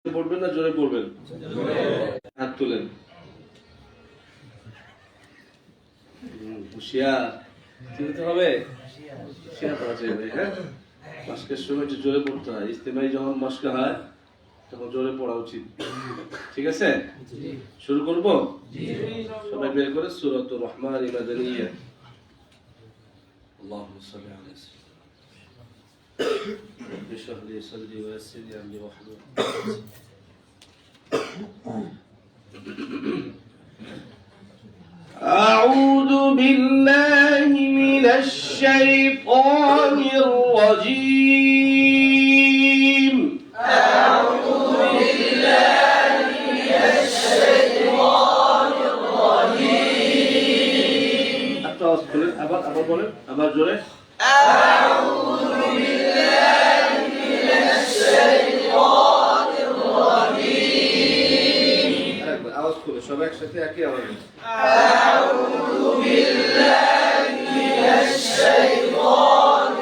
পড়বেন না জোরে পড়বেন? হাত তুলেন। হুঁশিয়ার চিনতে হবে, হুঁশিয়ার করা চাইবে। হ্যাঁ, মাস্কের সময় একটু জোরে পড়তে হয়। ইস্তেমাই যখন মাস্ক হয় তখন জোরে পড়া উচিত। ঠিক আছে, শুরু করব। সবাই বের করে সূরাতুর রহমান মাদানিয়া। আল্লাহুম্মা সাল্লি আলা সাইয়্যিদিনা اشرح لي صدري ويسر لي امري واحلل أعوذ بالله من الشيطان الرجيم. أعوذ بالله من الشيطان الرجيم. أتواصل بولن أبار بولن أبار جوري. أعوذ بالله من الشيطان الرجيم. أواز كله شباب شتى أكيد أواز. أعوذ بالله من الشيطان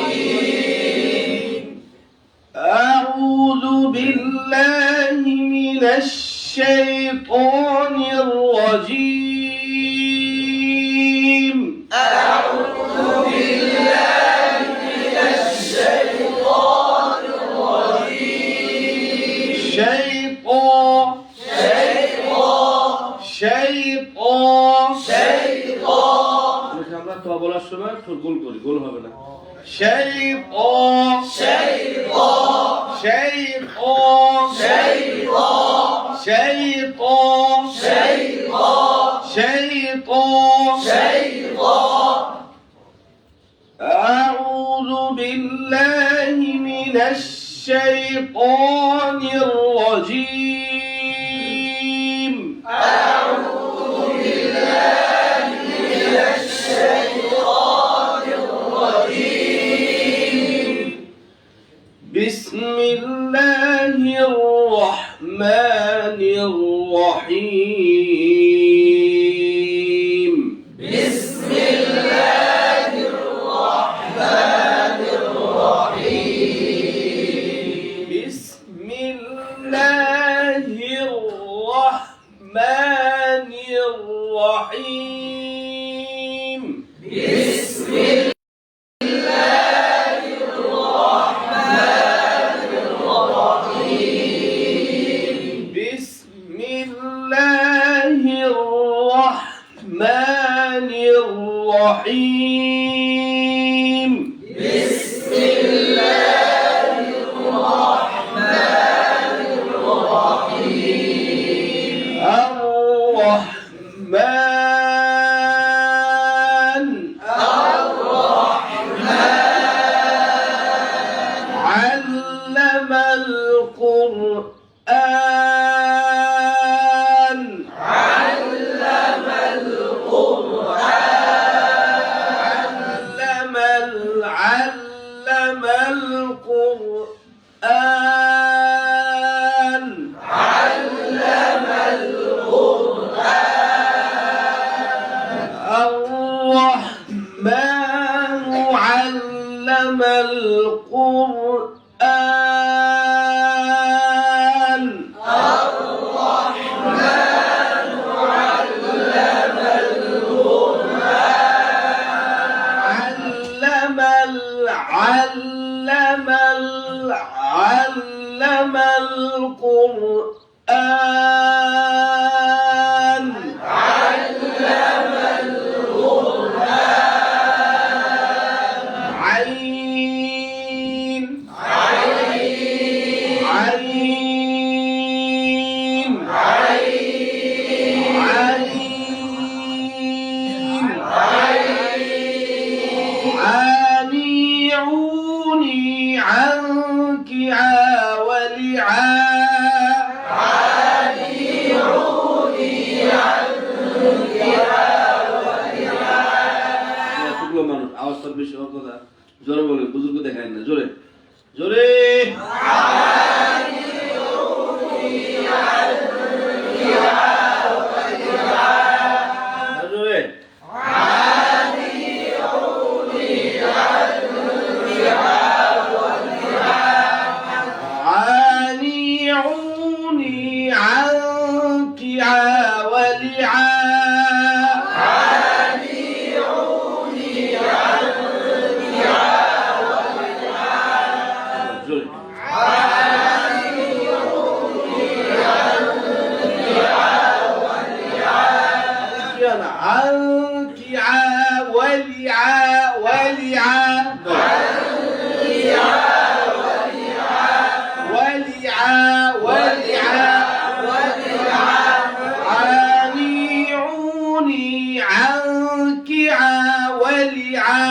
الرجيم. أعوذ بالله من الشيطان الرجيم. أعوذ بالله من الشيطان الرجيم. شيطان আমরা তো বলার সময় ঠোঁট গোল করি, গোল হবে না। শাইতান শাইতান শাইতান শাইতান শাইতান শাইতান শাইতান আউযু বিল্লাহি মিনাশ শাইতানির রাজীম। بسم الله الرحمن الرحيم. بسم الله الرحمن الرحيم. بسم الله الرحمن الرحيم. بسم الرحمن الرحيم. بسم الله الرحمن الرحيم. الرحمن علم القرآن. علم القرآن. علم القرآن. الرحمن علم القرآن. الرحمن علم القرآن. علم القرآن. علم القرآن. عين عين عين عين عانيعوني عنك ولعا. عانيعوني عنك ولعا. এতগুলো মানুষ আওয়াজ তো বেশি হওয়ার কথা। জোরে বলেন, বুজুর্গ দেখায় না। জোরে জোরে। عانيعوني عنك ولعا. জোরে عانيعوني عنك ولعا. عاني عانيعوني عنك عاولعا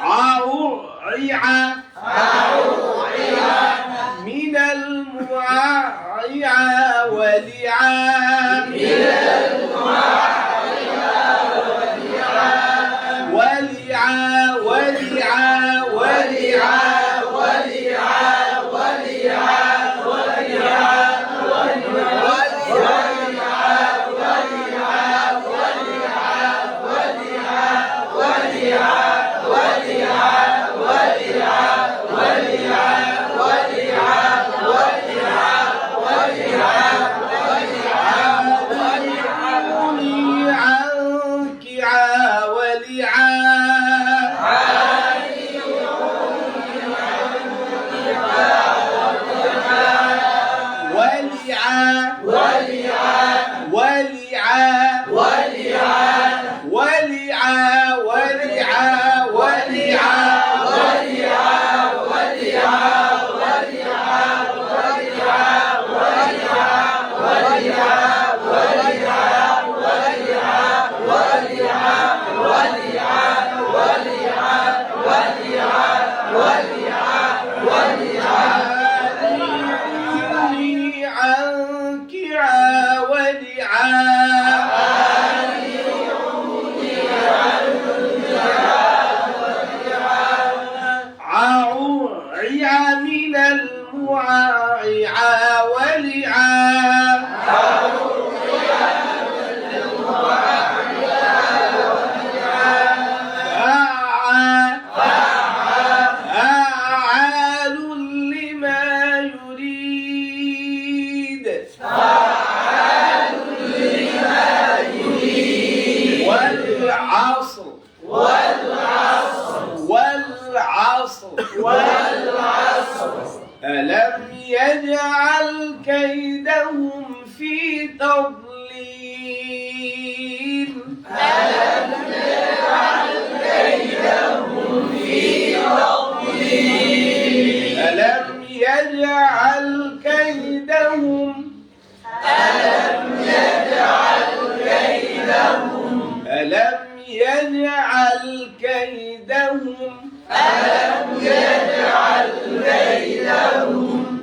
عوععا من المعاعع ولعا ولعا ولعا ولعا عانوني عنك عاولعا ولعا ولعا ولعا ولعا عانيني عنك عاولعا عوعع من المعاعع ولعا فعال لما يريد والعصر ألم يجعل كيدهم في تضليل ألم يجعل كيدهم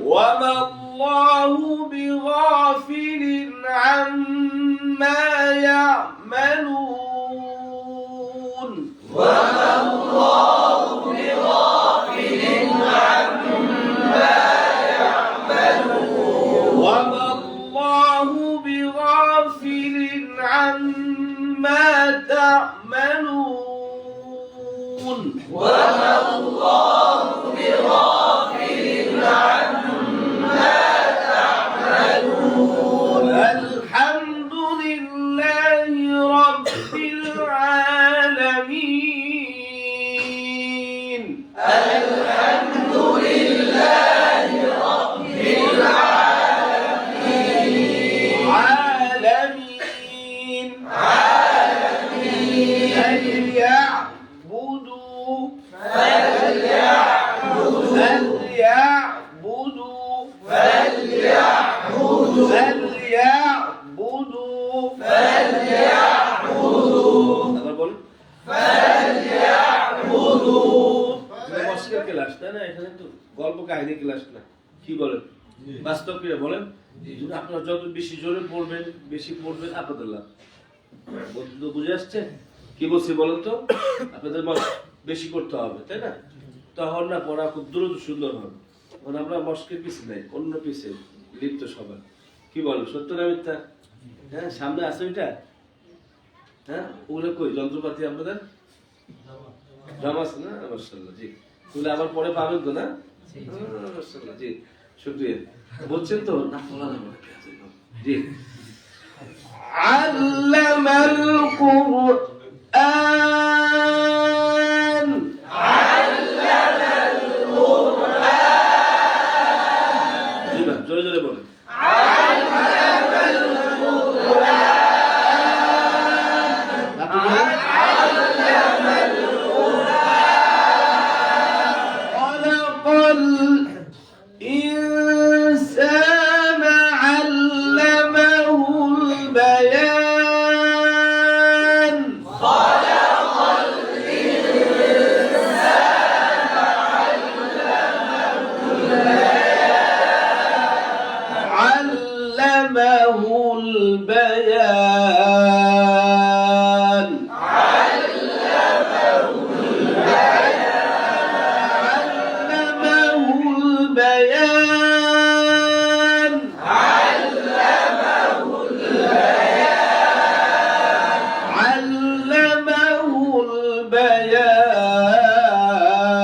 وما الله بغافل عما يعملون وما الله بغافل عما تعملون الحمد لله رب العالمين গল্প কাহিনী ক্লাস না, কি বলেন? বাস্তব ক্রিয়া বলেন। আপনারা যত বেশি জোরে পড়বেন, বেশি পড়বেন, আপনাদের লাভ। বলতে বুঝে আসছে কি বলছি বলেন তো? আপনাদের বেশি করতে হবে, তাই না? তখন না পড়া খুব দ্রুত সুন্দর হবে। কারণ আমরা মস্কের পিছে নাই, অন্য পিছে লিপ্ত সবাই। কি বলেন, সত্য না মিথ্যা? হ্যাঁ, সামনে আছে ওইটা। হ্যাঁ, ওগুলো কই যন্ত্রপাতি আপনাদের জমা আছে না? মাশাআল্লাহ, জি। ওগুলো আবার পরে পাবেন তো না? মাশাআল্লাহ, জি, শুকরিয়া। বলছেন তো না, পড়া যাবে না, জি। আল্লামাল কুরআন, আল্লামাল কুরআন, জি না, জোরে জোরে বলেন। আল্লামাল কুরআন, আল্লামাল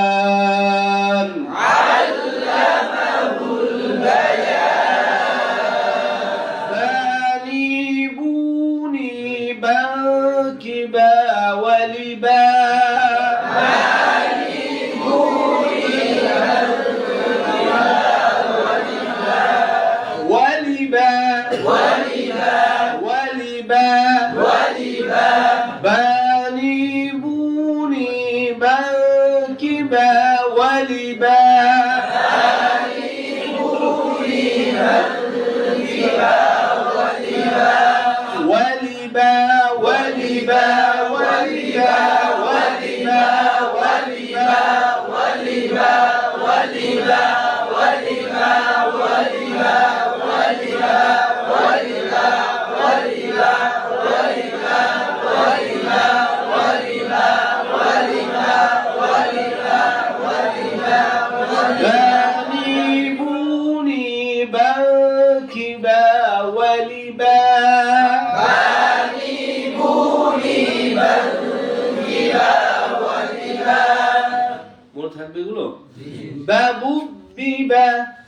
البيان باني بوني بنكبا ولبا باني بوني بنكبا ولبا ولبا ولبا ولبا ولبا ولبا ولبا ولبا ولبا ولبا باني بوني بنكبا ولبا باني بوني بنكبا ولبا মনে থাকবে এগুলো بابوبيبا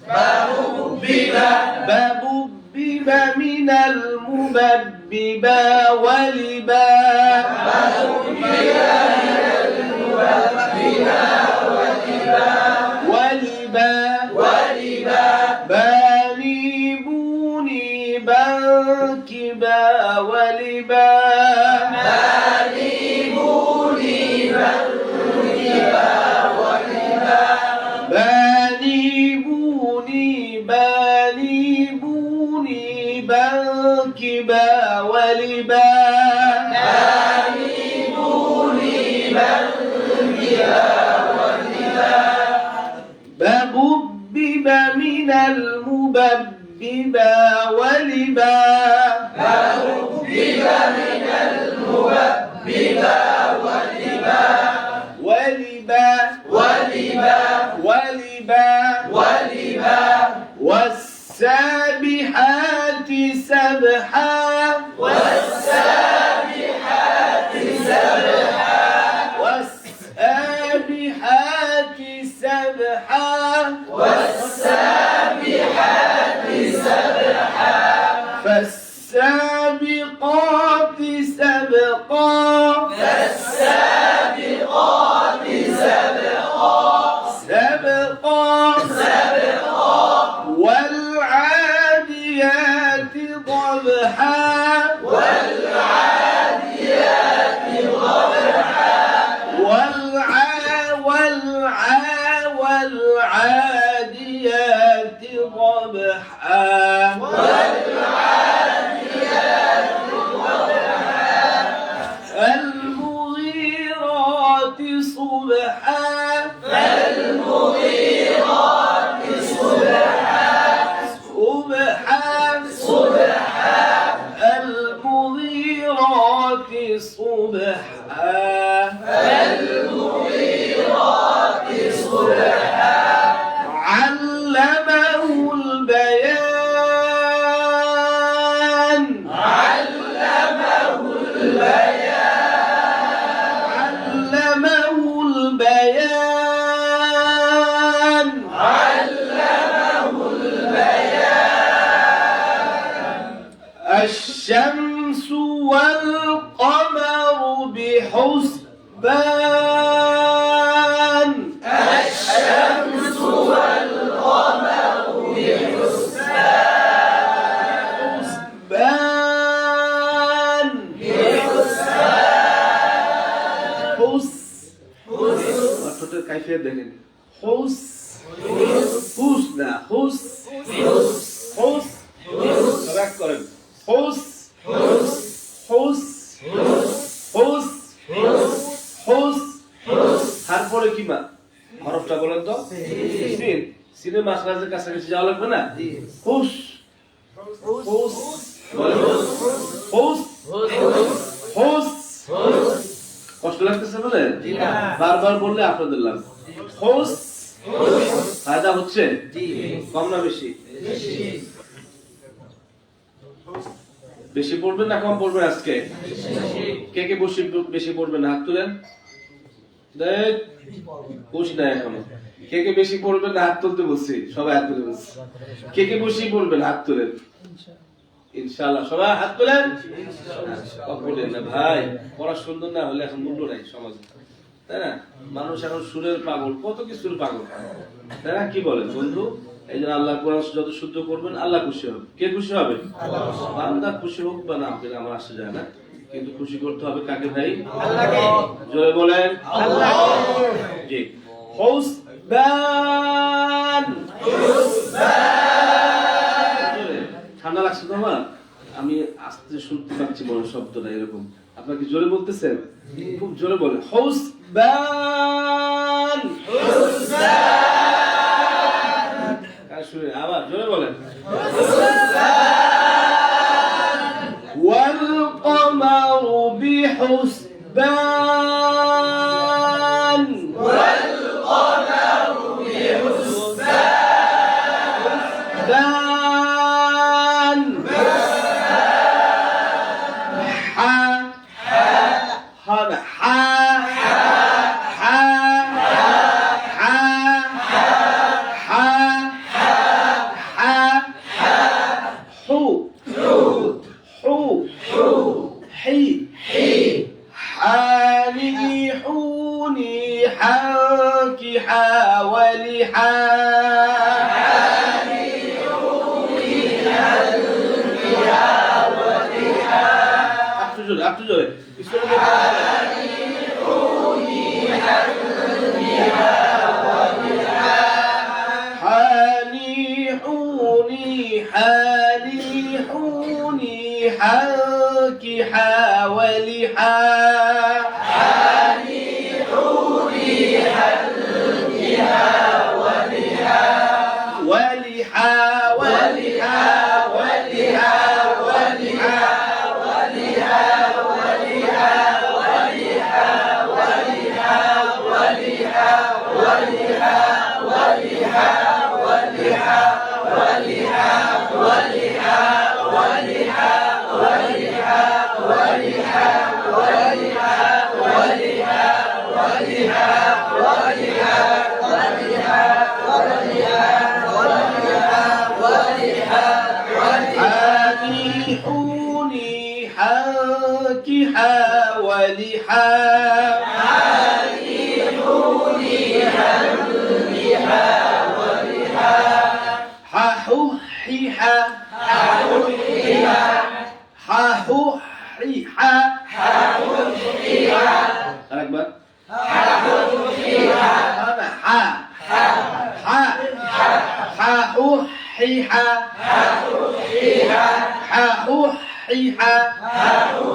بابوبيبا بابوبيبا من المبببا ولبا بابوبيبا من المبببا ولبا ولبا باني بوني بنكبا ولبا باني بوني بنكبا ولبا باني بوني بنكبا ولبا باني بوني بنكبا بابوبيبا من المبببا ولبا بابوبيبا من المبببا ولبا ولبا ولبا ولبا ولبا والسابحات سبحا والسابحات سبحا والسابحات سبحا والسابحات سبحا فالسابقات سبقا فالسابقات سبقا سبقا سبقا والعاديات ضبحا والعاديات ضبحا والعاديات ضبحا والعاديات ضبحا المغيرات صبحا المغيرات صبحا صبحا صبحا المغيرات صبحا المغيرات صبحا علمه البيان علمه البيان علمه البيان علمه البيان الشمس والقمر بحسبان الشمس والقمر بحسبان حسبان بحسبان অর্থটার কাইফিয়ত দেখেন হুস হুস না হুস হুস রাগ করেন হুস হুস হুস হুস তারপরে কি মা হরফটা বলেন তো সিন সিনের মাখরাজের কাছাকাছি যাওয়া লাগবে না হুস হুস হুস হুস কষ্ট লাগতেছে বলে বারবার বললে আপনাদের লাভ হুস ফায়দা হচ্ছে কম না বেশি বেশি পড়বেন না কম পড়বেন আজকে কে কে বেশি পড়বেন হাত তুলেন দেখ খুশি না এখনো কে কে বেশি পড়বেন হাত তুলতে বলছি সবাই হাত তুলে বলছি কে কে বেশি পড়বেন হাত তুলেন ইনশাআল্লাহ সবাই হাত তুলেন বলেন না ভাই পড়া সুন্দর না হলে এখন মূল্য নাই সমাজে তাই না মানুষ এখন সুরের পাগল কত কিছুর পাগল তাই না কি বলেন বন্ধু এই জন্য আল্লাহ কোরআন যত শুদ্ধ করবেন আল্লাহ খুশি হবে কে খুশি হবে বান্দা খুশি হোক বা না হোক আমার আসে যায় না কিন্তু খুশি করতে হবে কাকে ভাই আল্লাহকে জোরে বলেন আল্লাহ জি হুসবান ঠান্ডা লাগছে তো আমার আমি আস্তে শুনতে পাচ্ছি বড় শব্দটা এরকম আপনারা কি জোরে বলতেছেন খুব জোরে বলেন হুসবান হুসবান কার শুনে আবার জোরে বলেন ওয়াল কমারু বিহুসবান ওয়াল কমারু বিহুসবান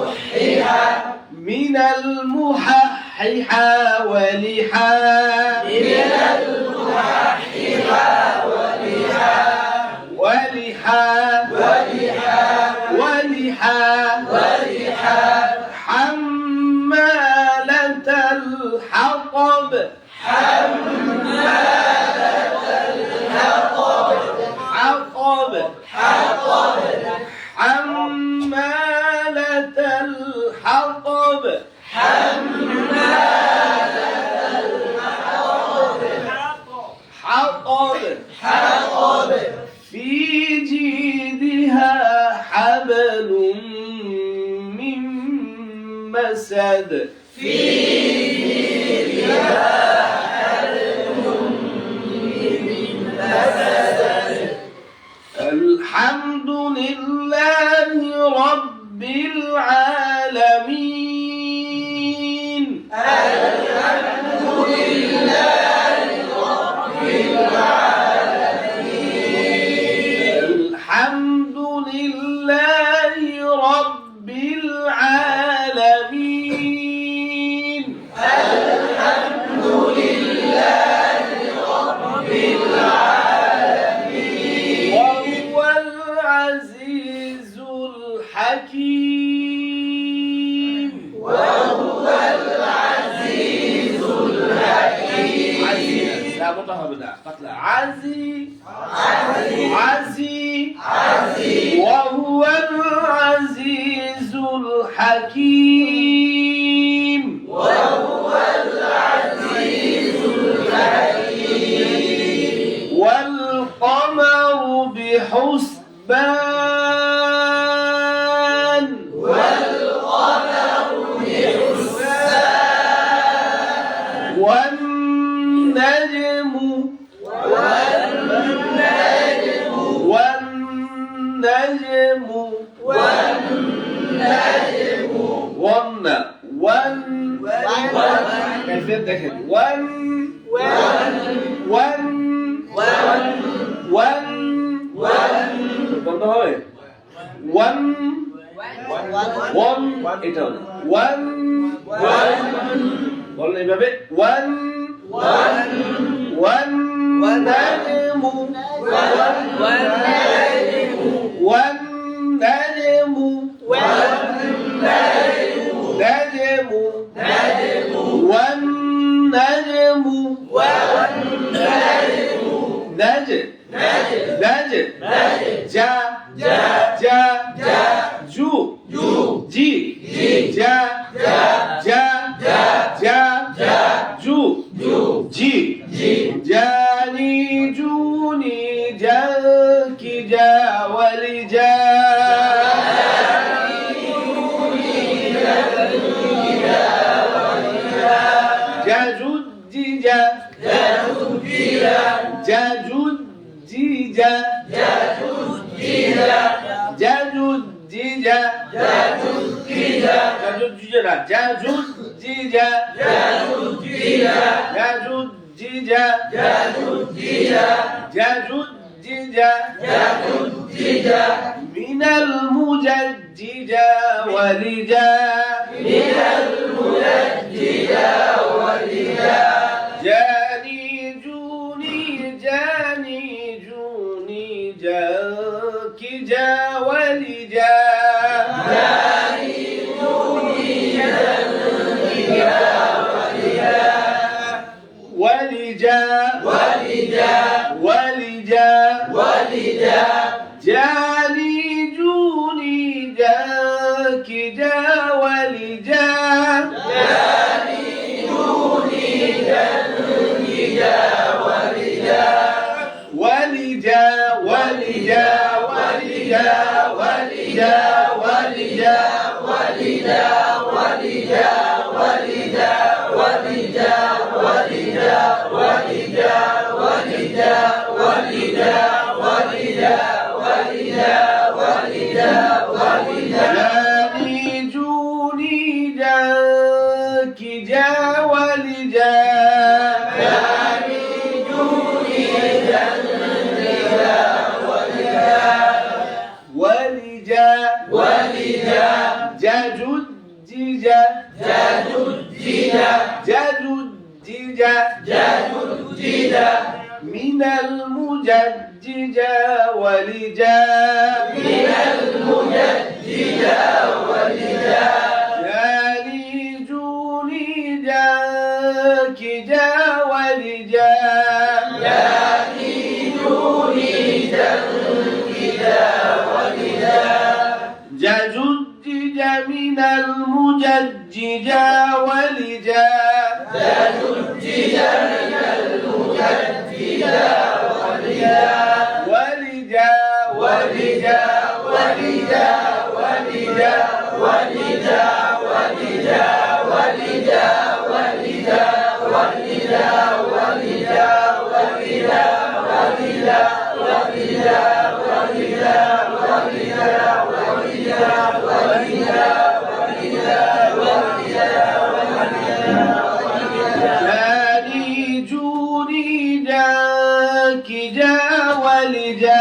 من المحححة ولحا من المحححة ولحا ولحا ولحا ولحا ولحا حمالة الحطب حمالة الحطب حطب حطب حمالة الحطب حمالة الحطب حطب حطب في جيدها حبل من مسد في جيدها حبل من مسد الحمد لله رب العالمين الحمد لله رب العالمين الحمد لله رب العالمين الحمد لله رب العالمين وهو العزيز الحكيم وهو العزيز الحكيم عزيز لا متهبدا قتل عزيز عزيز عزيز وهو العزيز الحكيم وهو العزيز بحسبان والقمر بحسبان والنجم والنجم والنجم والنجم كيفية دخل ون বন্ধ হবে ওয়ান এটা হবে ওয়ান বলেন এইভাবে ওয়ান নাজমু والنجم والنجم نجم جا جو جي جا جو جي جاني جوني جاكي جا ولجا جاجوجيجا جاجوجيجا جاجوجيجا من المجدجة ولجا جاني جوني جاكي جا ولجا ولجا جاني جوني جاكي جا ولجا جاني جوني جاكي جا ولجا جاجوجيجا من المجدجة ولجا جاني جوني جاكي جا ولجا جاجوجيجا من المجدجة ولجا جاني جوني جاكي جا ولجا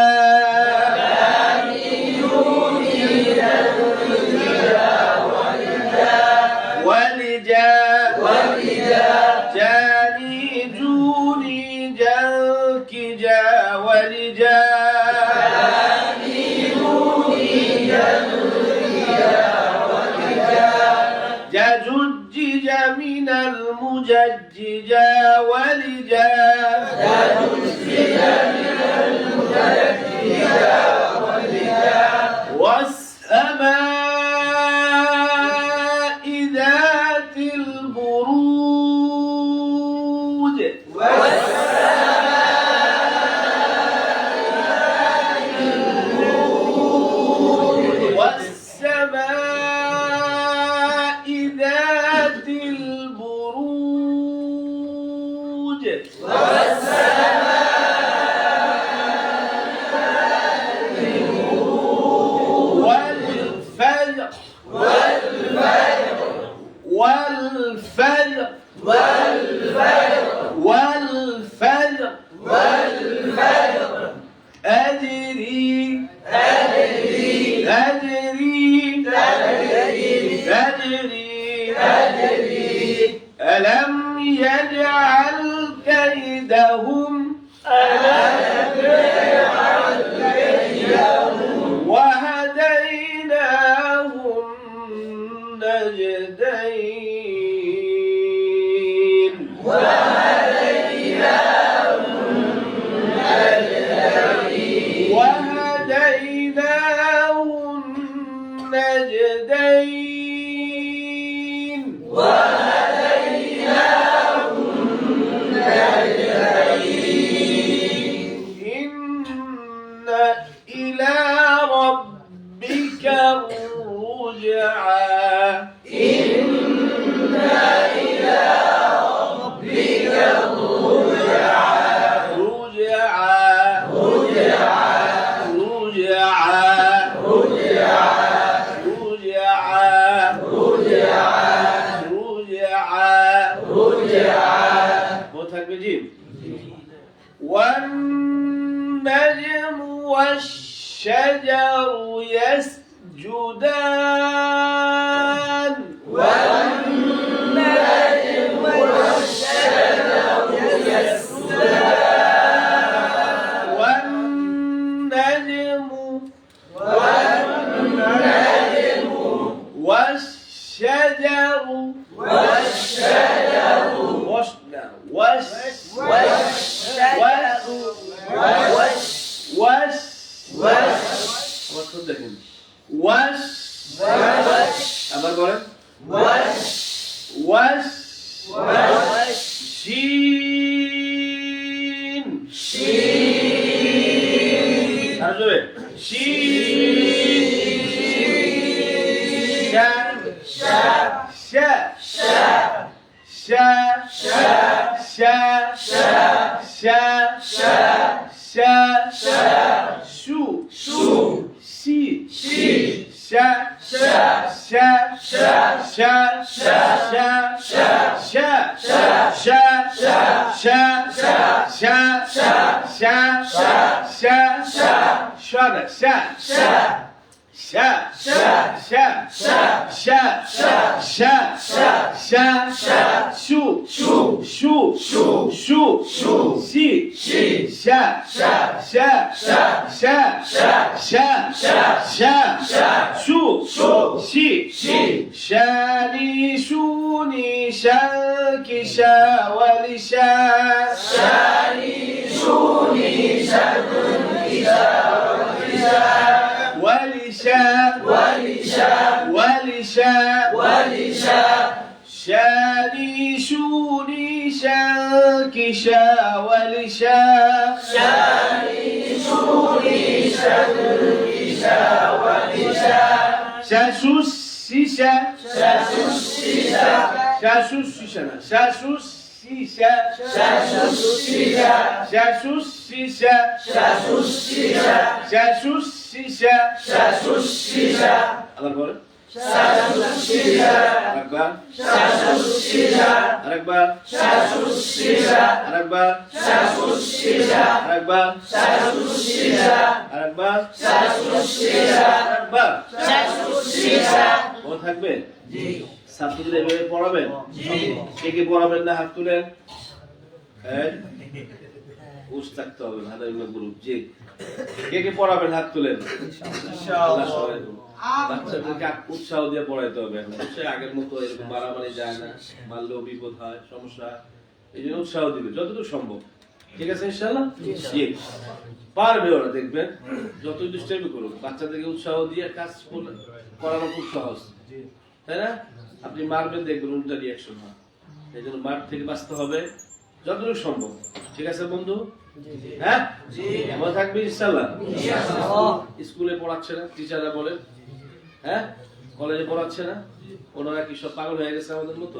جاني جوني جاكي جا ولجا جاجوجيجا من المجدجة ولجا والسماء ذات البروج যে والفجر والفجر والفجر أدري ألم يجعل كيدهم وهديناهم النجدين إن إلى ربك الرجعى والنجم والشجر يسجدان والنجم والشجر আবার বলেন শিন আর জোরে شاني شوني شاكي شا ولشا شاني شوني شاكي شا ولشا شاشوش شيشة شاشوش شيشة شاشوش شيشة شاشوش شيشة شاشوش شيشة আবার বলেন আরেকবার আরেকবার আরেকবার আরেকবার আরেকবার আরেকবার মনে থাকবে ছাত্রদের এভাবে পড়াবেন কে কে পড়াবেন না হাত তুলেন উস থাকতে হবে ভালো গ্রুপ জি কে কে পড়াবেন হাত তুলেন ইনশাআল্লাহ সবাই বাচ্চাদেরকে উৎসাহ দিয়ে পড়াইতে হবে অবশ্যই আগের মতো এরকম মারামারি যায় না মারলেও বিপদ হয় সমস্যা এই জন্য উৎসাহ দিবে যতটুকু সম্ভব ঠিক আছে ইনশাআল্লাহ জি পারবে ওরা দেখবেন যতই দুষ্টামি করুক বাচ্চাদেরকে উৎসাহ দিয়ে কাজ করানো খুব সহজ তাই না আপনি মারবেন দেখবেন উল্টা রিয়াকশন হয় এই জন্য মার থেকে বাঁচতে হবে যতটুকু সম্ভব ঠিক আছে বন্ধু হ্যাঁ ভালো থাকবি ইনশাআল্লাহ স্কুলে পড়াচ্ছে না টিচাররা বলে হ্যাঁ কলেজে পড়াচ্ছে না ওনারা কি সব পাগল হয়ে গেছে আমাদের মতো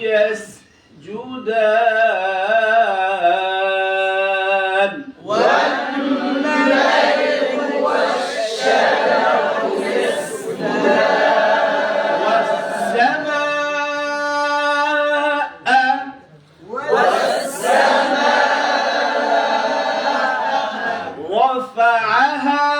يسجدان والليل والشجر يسجدان والسماء رفعها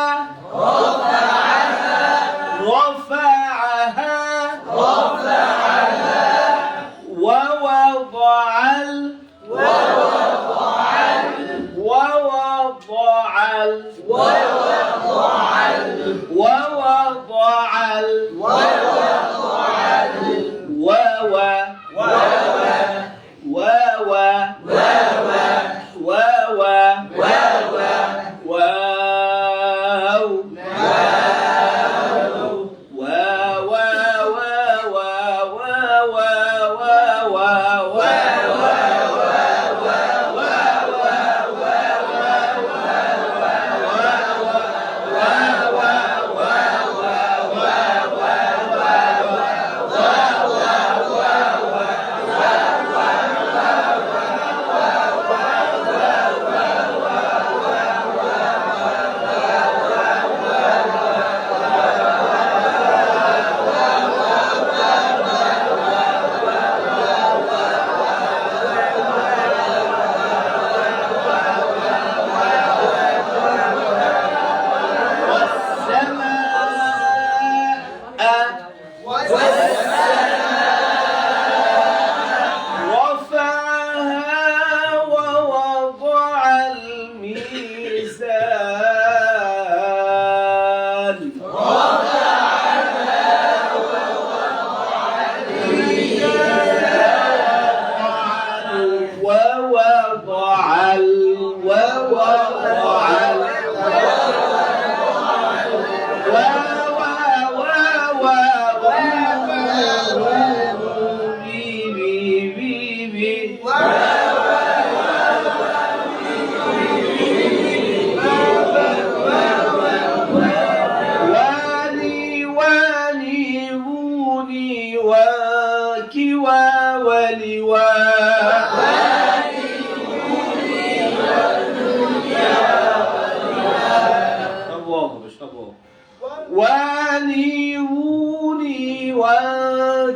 ونيروني وكوا وكوا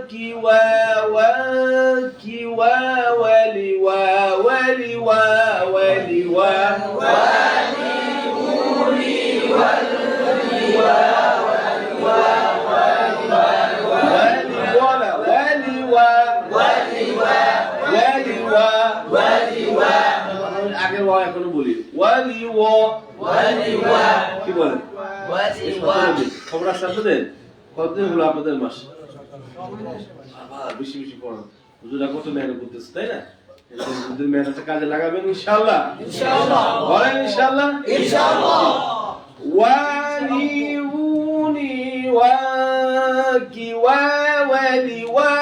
ولوا ولوا ولوا ونيروني ولوا আগের ওয়া এখনো বলি ওয়ালি ওয়া কি বলেন খবর আসলে কতদিন হলো আপনাদের মাস আবার বেশি বেশি পড়ান হুজুরা কত মেহনত করতেছে তাই না হুজুর মেহনত কাজে লাগাবেন ইনশাআল্লাহ বলেন ইনশাআল্লাহ ওয়ালিউনি ওয়াকি ওয়ালি ওয়া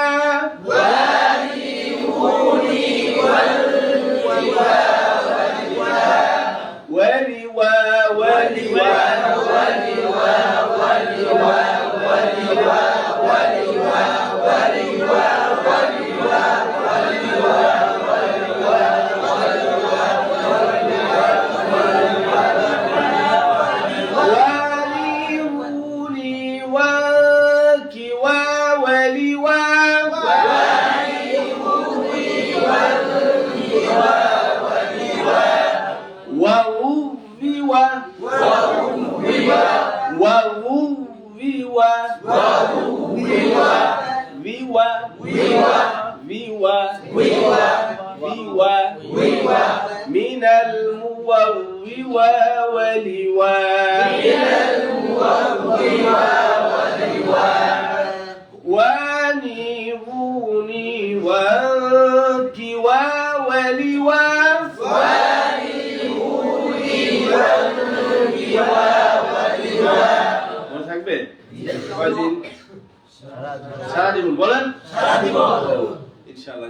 من المووى ولوا وانيروني وانكوا ولوا মনে থাকবে কয়দিন সারা জীবন বলেন ইনশাআল্লাহ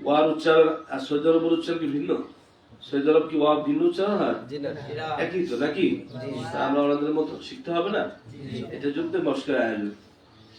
ওয়ার উচ্চারণ আর সৈয়দরবের উচ্চারণ কি ভিন্ন? সৈয়দরব কি ওয়া ভিন্ন উচ্চারণ হয়? একই তো নাকি? আমরা ওনাদের মতো শিখতে হবে না? এটা যুদ্ধে মস্কের আয়োজন।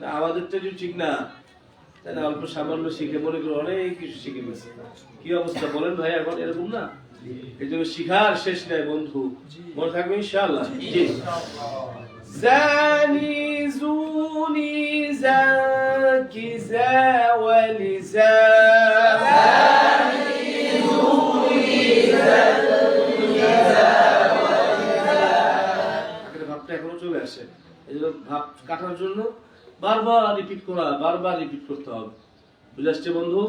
না আমাদেরটা যে ঠিক না, তাই না? অল্প সামান্য শিখে মনে করি অনেক কিছু শিখে গেছে। কি অবস্থা বলেন ভাই, এখন এরকম না? এই জন্য শিখার শেষ নাই বন্ধু, মনে থাকবে ইনশাআল্লাহ। জি জানি জুনি জাকি জা ওয়ালিজা ভাবটা এখনো চলে আসে। এই জন্য ভাব কাটার জন্য বারবার রিপিট করা, বারবার রিপিট করতে হবে। বুঝে আসছে বন্ধু?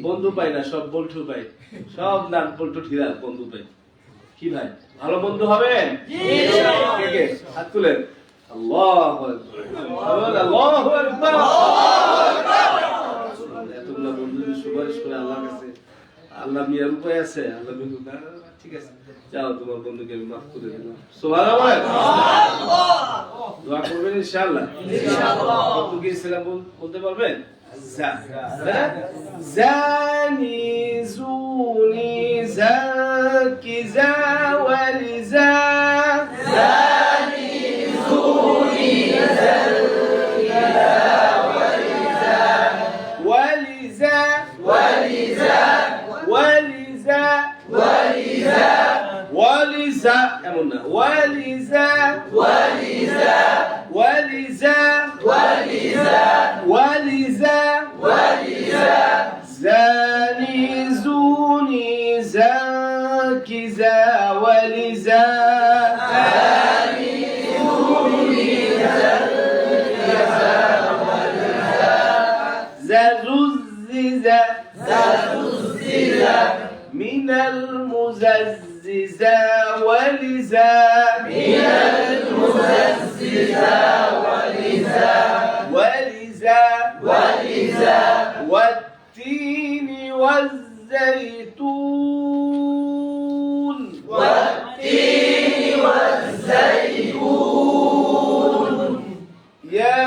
বন্ধু পাই না, সব বল্টু পাই, সব নাক বল্টু ঠিরা বন্ধু পাই। কি ভাই ভালো বন্ধু হবেন? কে কে হাত তুলেন। আল্লাহু আকবার, আল্লাহু আকবার। এতগুলো বন্ধু যদি সুপারিশ করে আল্লাহর কাছে, আল্লাহ মিয়ার উপায় আছে? আল্লাহ বন্ধু না, ঠিক আছে, যাও তোমার বন্ধুকে আমি মাফ করে দিলাম। সুবহানাল্লাহ, দোয়া করবেন ইনশাআল্লাহ। ইনশাআল্লাহ। কত গিয়েছিলাম বলতে পারবেন? জানি জুনি জাকি জা ওয়ালিজা জানি জুনি জাকি জা ওয়ালিজা ওয়ালিজা ওয়ালিজা ওয়ালিজা ওয়ালিজা ওয়ালিজা এমন না, ওয়ালিজা ওয়ালিজা ওয়ালিজা ওয়ালিজা ওয়ালিজা ওয়ালিজা জানি জুনি জাকি জা ওয়ালিজা জানি জুনি জাকি জা ওয়ালিজা زازوززا زازوززا من المزززا ولزا من المزززا ولزا ولزا ولزا والتين والزيتون والتين والزيتون يا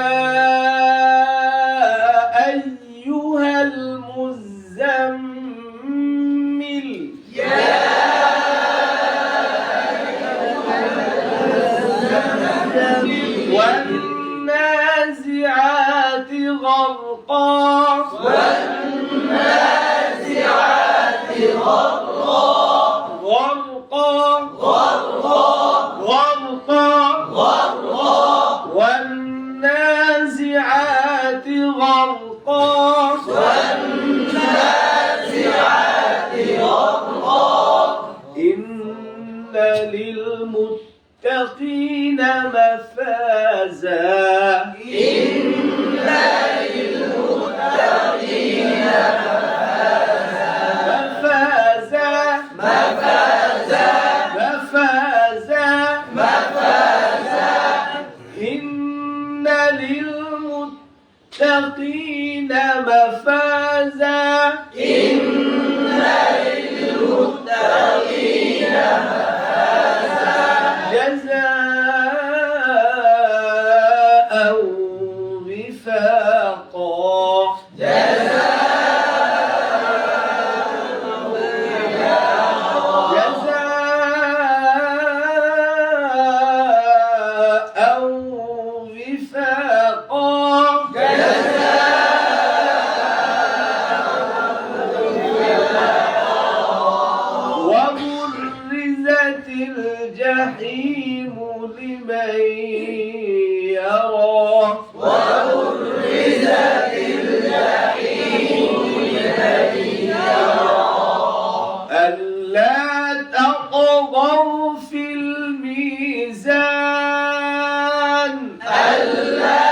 أيها المزمل يا والنازعات غرقا والنازعات غرقا غرقا غرقا غرقا غرقا والنازعات غرقا والنازعات غرقا إن للمتقين مفازا إن للمتقين مفازا مفازا مفازا مفازا إن للمتقين مفازا إن للمتقين مفازا جزاء وفاقا جزاء وفاقا وبرزت الجحيم لمن يرى وبرزت الجحيم لمن يرى ألا تطغوا في الميزان ألا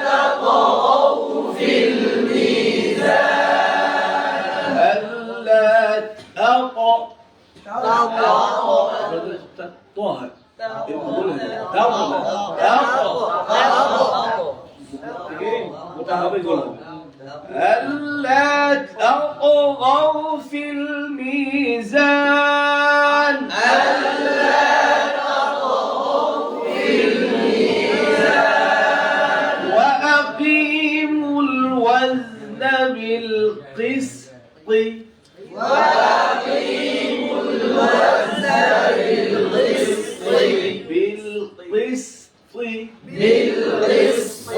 تطغوا في الميزان ألا تطغوا ألا تطغوا في الميزان ألا تطغوا في الميزان وأقيموا الوزن بالقسط وأقيموا الوزن بالقسط بالقسط بالقسط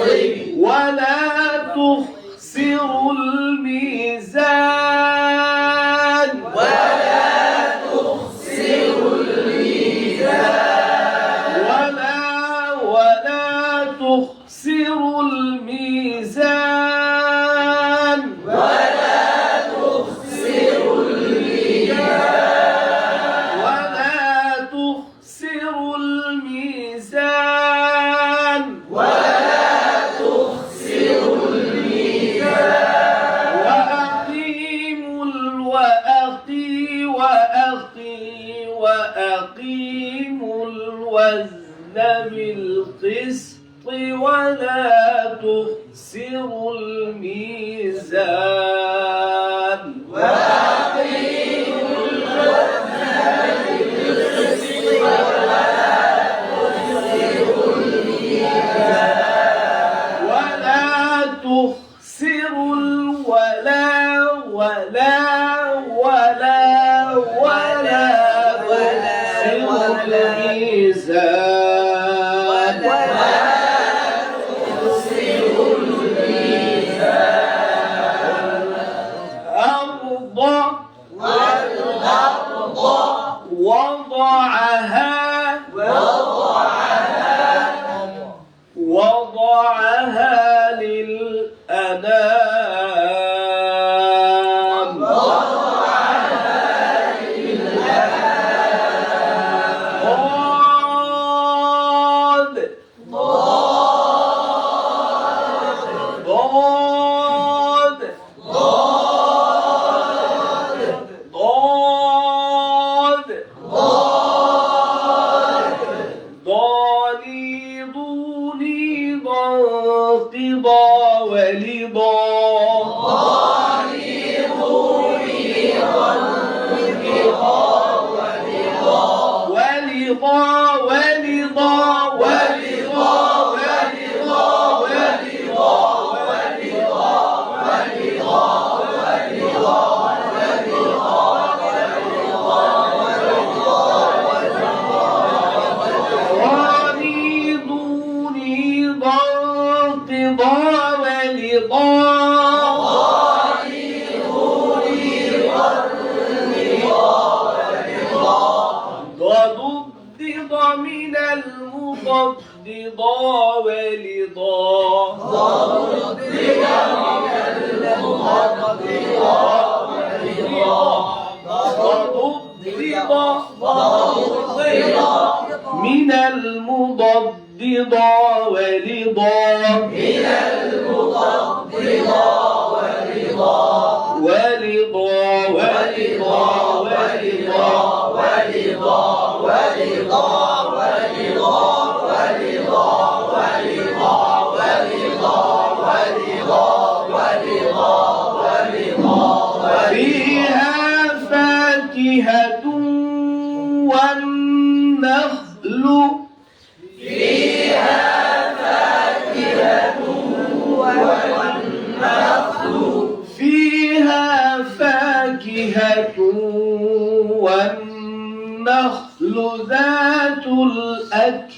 ولا تخسروا الميزان ولا تخسروا الميزان وأقيموا الوزن بالقسط ولا تخسروا الميزان ولا تخسروا وضعها للأنام من المضضضا فيها فاكهة والنخل والنخل ذات الأكمام